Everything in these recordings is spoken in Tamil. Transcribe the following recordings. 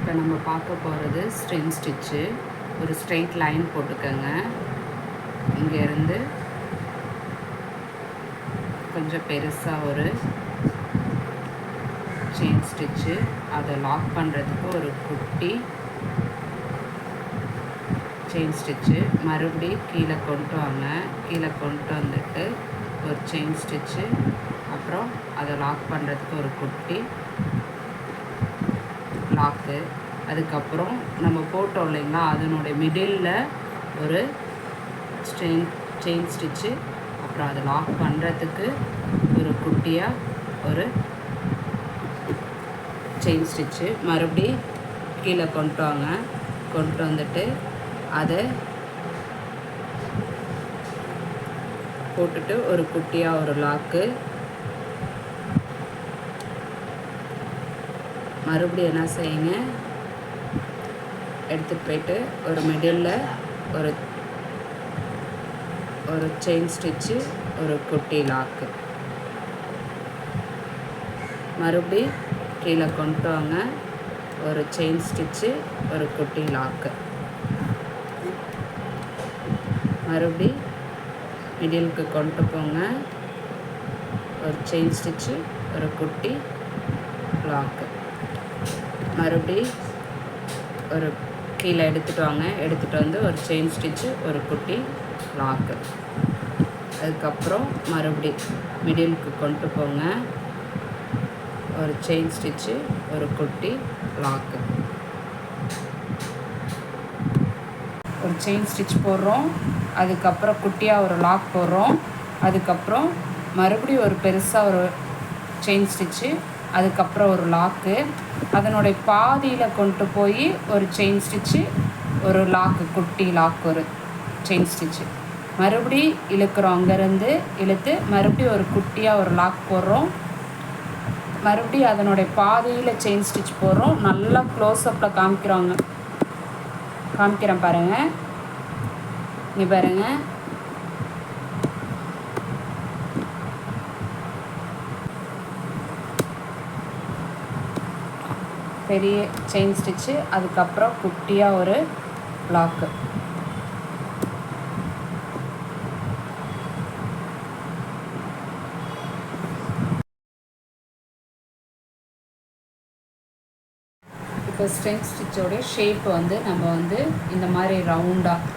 இப்போ நம்ம பார்க்க போகிறது ஸ்ட்ரிங் ஸ்டிச்சு. ஒரு ஸ்ட்ரெயிட் லைன் போட்டுக்கோங்க. இங்கேருந்து கொஞ்சம் பெருசாக ஒரு செயின் ஸ்டிச்சு, அதை லாக் பண்ணுறதுக்கு ஒரு குட்டி செயின் ஸ்டிச்சு. மறுபடியும் கீழே கொண்டு வாங்க. கீழே கொண்டு வந்துட்டு ஒரு செயின் ஸ்டிச்சு, அப்புறம் அதை லாக் பண்ணுறதுக்கு ஒரு குட்டி லாக்கு. அதுக்கப்புறம் நம்ம போட்டோம் இல்லைங்களா, அதனுடைய மிடில் ஒரு செயின் ஸ்டிச்சு, அப்புறம் அதை லாக் பண்ணுறதுக்கு ஒரு குட்டியாக ஒரு செயின் ஸ்டிச்சு. மறுபடி கீழே கொண்டு வாங்க. கொண்டு வந்துட்டு அதை போட்டுட்டு ஒரு குட்டியாக ஒரு லாக்கு. மறுபடியும் என்ன செய்யுங்க, எடுத்துகிட்டு போயிட்டு ஒரு மிடில் ஒரு செயின் ஸ்டிச்சு, ஒரு குட்டி லாக்கு. மறுபடி கீழே கொண்டு வாங்க. ஒரு செயின் ஸ்டிச்சு, ஒரு குட்டி லாக்கு. மறுபடி மிடிலுக்கு கொண்டு போங்க. ஒரு செயின் ஸ்டிச்சு, ஒரு குட்டி லாக்கு. மறுபடி ஒரு கீழே எடுத்துகிட்டு வாங்க. எடுத்துகிட்டு வந்து ஒரு செயின் ஸ்டிச்சு, ஒரு குட்டி லாக்கு. அதுக்கப்புறம் மறுபடி மிடிலுக்கு கொண்டு போங்க. ஒரு செயின் ஸ்டிச்சு, ஒரு குட்டி லாக்கு. ஒரு செயின் ஸ்டிச் போடுறோம். அதுக்கப்புறம் குட்டியாக ஒரு லாக் போடுறோம். அதுக்கப்புறம் மறுபடியும் ஒரு பெருசாக ஒரு செயின் ஸ்டிச்சு, அதுக்கப்புறம் ஒரு லாக்கு. அதனுடைய பாதியில் கொண்டு போய் ஒரு செயின் ஸ்டிச்சு, ஒரு லாக்கு, குட்டி லாக், ஒரு செயின் ஸ்டிச்சு. மறுபடி இழுக்கிறோம். அங்கேருந்து இழுத்து மறுபடியும் ஒரு குட்டியாக ஒரு லாக் போடுறோம். மறுபடியும் அதனுடைய பாதியில் செயின் ஸ்டிச் போடுறோம். நல்லா க்ளோஸ்அப்பில் காமிக்கிறேன் பாருங்கள். இங்கே பாருங்கள். பெரிய செயின் ஸ்டிச்சு, அதுக்கப்புறம் குட்டியாக ஒரு லாக்கு. இப்போ ஸ்ட்ரிங் ஸ்டிச்சோடைய ஷேப் நம்ம இந்த மாதிரி ரவுண்டாக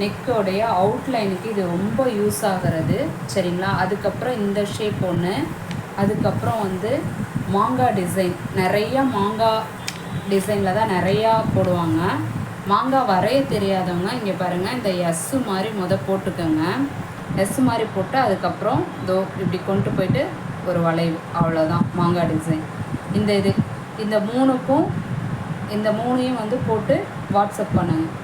நெக்கோடைய அவுட்லைனுக்கு இது ரொம்ப யூஸ் ஆகிறது. சரிங்களா? அதுக்கப்புறம் இந்த ஷேப் ஒன்று. அதுக்கப்புறம் மாங்காய் டிசைன், நிறையா மாங்காய் டிசைனில் தான் நிறையா போடுவாங்க. மாங்காய் வரைய தெரியாதவங்க இங்கே பாருங்கள், இந்த எஸ்ஸு மாதிரி போட்டுக்கோங்க. எஸ்ஸு மாதிரி போட்டு அதுக்கப்புறம் இப்படி கொண்டு போயிட்டு ஒரு வளைவு, அவ்வளோதான் மாங்காய் டிசைன். இந்த மூணையும் போட்டு வாட்ஸ்அப் பண்ணுங்கள்.